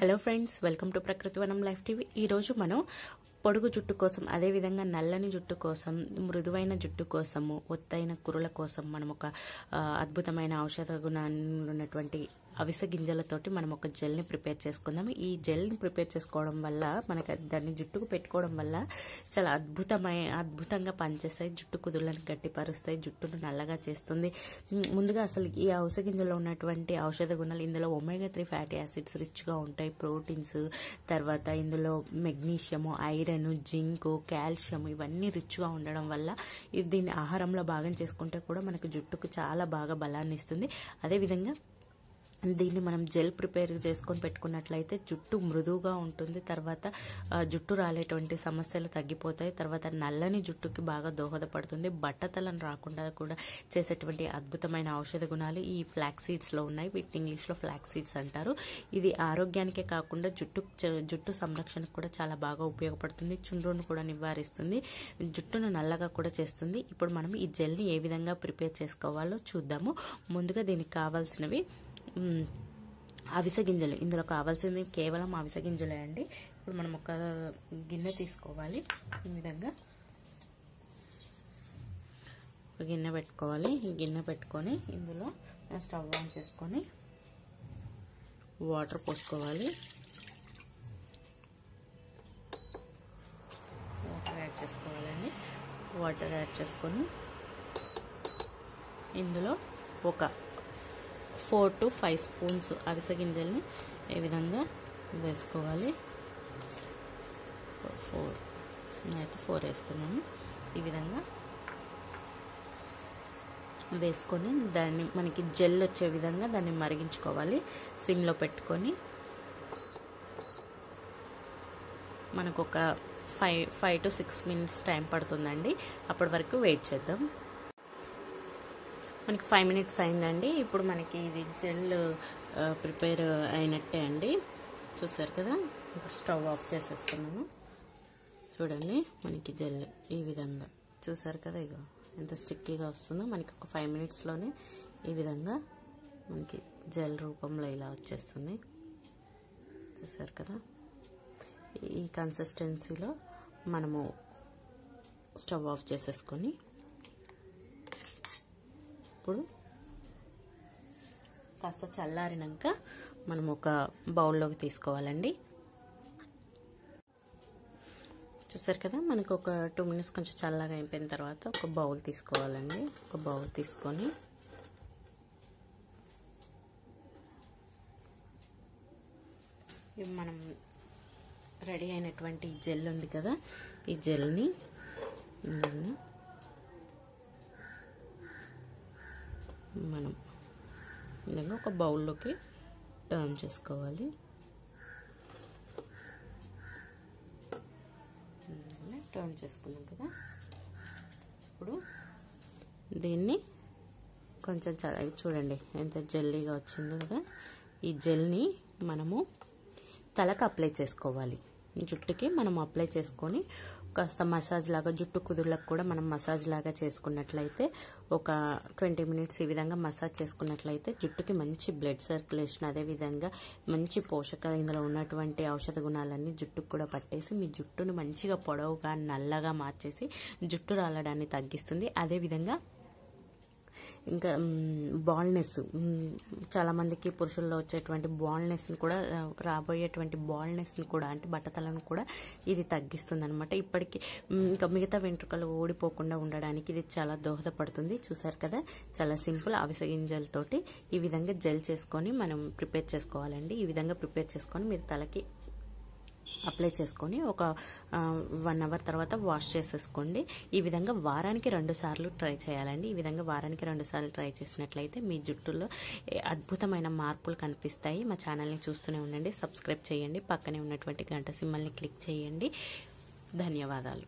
Hello friends, welcome to Prakruthivanam life TV. ఈరోజు మనం పొడుగు జుట్టు కోసం, అదేవిధంగా నల్లని జుట్టు కోసం, మృదువైన జుట్టు కోసము, ఒత్తైన కురుల కోసం మనం ఒక అద్భుతమైన ఔషధ గుణాలు ఉన్నటువంటి అవిసె గింజలతోటి మనం ఒక జెల్ని ప్రిపేర్ చేసుకుందాం. ఈ జెల్ని ప్రిపేర్ చేసుకోవడం వల్ల మనకి దాన్ని జుట్టుకు పెట్టుకోవడం వల్ల చాలా అద్భుతంగా పనిచేస్తాయి. జుట్టు కుదుళ్ళని గట్టిపరుస్తాయి, జుట్టును నల్లగా చేస్తుంది. ముందుగా అసలు ఈ అవిసె గింజలో ఉన్నటువంటి ఔషధ గుణాలు, ఇందులో ఒమేగా 3 ఫ్యాటీ యాసిడ్స్ రిచ్గా ఉంటాయి, ప్రోటీన్స్, తర్వాత ఇందులో మెగ్నీషియము, ఐరన్, జింక్, కాల్షియం ఇవన్నీ రిచ్గా ఉండడం వల్ల దీన్ని ఆహారంలో భాగం చేసుకుంటే కూడా మనకు జుట్టుకు చాలా బాగా బలాన్ని ఇస్తుంది. అదేవిధంగా దీన్ని మనం జెల్ ప్రిపేర్ చేసుకొని పెట్టుకున్నట్లయితే జుట్టు మృదువుగా ఉంటుంది. తర్వాత జుట్టు రాలేటువంటి సమస్యలు తగ్గిపోతాయి. తర్వాత నల్లని జుట్టుకి బాగా దోహదపడుతుంది. బట్టతలను రాకుండా కూడా చేసేటువంటి అద్భుతమైన ఔషధ గుణాలు ఈ ఫ్లాక్సీడ్స్లో ఉన్నాయి. వీటిని ఇంగ్లీష్లో ఫ్లాక్సీడ్స్ అంటారు. ఇది ఆరోగ్యానికే కాకుండా జుట్టు సంరక్షణకు కూడా చాలా బాగా ఉపయోగపడుతుంది. చుండ్రును కూడా నివారిస్తుంది, జుట్టును నల్లగా కూడా చేస్తుంది. ఇప్పుడు మనం ఈ జెల్ని ఏ విధంగా ప్రిపేర్ చేసుకోవాలో చూద్దాము. ముందుగా దీనికి కావాల్సినవి అవిసె గింజలు. ఇందులో కావాల్సింది కేవలం అవిసె గింజలే అండి. ఇప్పుడు మనం ఒక గిన్నె తీసుకోవాలి. ఈ విధంగా ఒక గిన్నె పెట్టుకోవాలి. ఈ గిన్నె పెట్టుకొని ఇందులో స్టవ్ ఆన్ చేసుకొని వాటర్ పోసుకోవాలి. వాటర్ యాడ్ చేసుకోవాలండి. వాటర్ యాడ్ చేసుకొని ఇందులో ఒక 4 to 5 స్పూన్స్ అవిసె గింజల్ని ఈ విధంగా వేసుకోవాలి. 4 నేనైతే 4 వేస్తున్నాను. ఈ విధంగా వేసుకొని దాన్ని మనకి జెల్ వచ్చే విధంగా దాన్ని మరిగించుకోవాలి. సిమ్లో పెట్టుకొని మనకు ఒక 5 to 6 మినిట్స్ టైం పడుతుందండి. అప్పటి వరకు వెయిట్ చేద్దాం. మనకి 5 మినిట్స్ అయిందండి. ఇప్పుడు మనకి ఇది జెల్ ప్రిపేర్ అయినట్టే అండి. చూసారు కదా. ఇప్పుడు స్టవ్ ఆఫ్ చేసేస్తున్నాను. చూడండి, మనకి జెల్ ఈ విధంగా చూసారు కదా. ఇగో ఎంత స్టిక్కీగా వస్తుందో. మనకి ఒక 5 మినిట్స్లోనే ఈ విధంగా మనకి జెల్ రూపంలో ఇలా వచ్చేస్తుంది. చూసారు కదా. ఈ కన్సిస్టెన్సీలో మనము స్టవ్ ఆఫ్ చేసేసుకొని ఇప్పుడు కాస్త చల్లారినాక మనం ఒక బౌల్లోకి తీసుకోవాలండి. చూసారు కదా. మనకు ఒక 2 మినిట్స్ కొంచెం చల్లగా అయిపోయిన తర్వాత ఒక బౌల్ తీసుకోవాలండి. ఒక బౌల్ తీసుకొని మనం రెడీ అయినటువంటి జెల్ ఉంది కదా, ఈ జెల్ని మనం విధంగా ఒక బౌల్లోకి టర్న్ చేసుకోవాలి. టర్న్ చేసుకున్నాం కదా. ఇప్పుడు దీన్ని కొంచెం చూడండి ఎంత జెల్లీగా వచ్చిందో కదా. ఈ జెల్ని మనము తలకు అప్లై చేసుకోవాలి. జుట్టుకి మనం అప్లై చేసుకొని కాస్త మసాజ్ లాగా, జుట్టు కుదుర్లకు కూడా మనం మసాజ్ లాగా చేసుకున్నట్లయితే ఒక 20 మినిట్స్ ఈ విధంగా మసాజ్ చేసుకున్నట్లయితే జుట్టుకి మంచి బ్లడ్ సర్క్యులేషన్, అదేవిధంగా మంచి పోషకాలు, ఇందులో ఉన్నటువంటి ఔషధ గుణాలన్నీ జుట్టుకు కూడా పట్టేసి మీ జుట్టును మంచిగా పొడవుగా నల్లగా మార్చేసి జుట్టు రాలడాన్ని తగ్గిస్తుంది. అదేవిధంగా ఇంకా బాల్నెస్, చాలామందికి పురుషుల్లో వచ్చేటువంటి బాల్నెస్ని కూడా, రాబోయేటువంటి బాల్నెస్ని కూడా, అంటే బట్టతలను కూడా ఇది తగ్గిస్తుంది అనమాట. ఇప్పటికీ ఇంకా మిగతా వెంట్రుకలు ఊడిపోకుండా ఉండడానికి ఇది చాలా దోహదపడుతుంది. చూసారు కదా. చాలా సింపుల్. అవిసె గింజలతోటి ఈ విధంగా జెల్ చేసుకొని మనం ప్రిపేర్ చేసుకోవాలండి. ఈ విధంగా ప్రిపేర్ చేసుకొని మీరు తలకి అప్లై చేసుకొని ఒక 1 అవర్ తర్వాత వాష్ చేసేసుకోండి. ఈ విధంగా వారానికి 2 సార్లు ట్రై చేయాలండి. ఈ విధంగా వారానికి 2 సార్లు ట్రై చేసినట్లయితే మీ జుట్టులో అద్భుతమైన మార్పులు కనిపిస్తాయి. మా ఛానల్ని చూస్తూనే ఉండండి. సబ్స్క్రైబ్ చేయండి. పక్కనే ఉన్నటువంటి గంట సింబల్ని క్లిక్ చేయండి. ధన్యవాదాలు.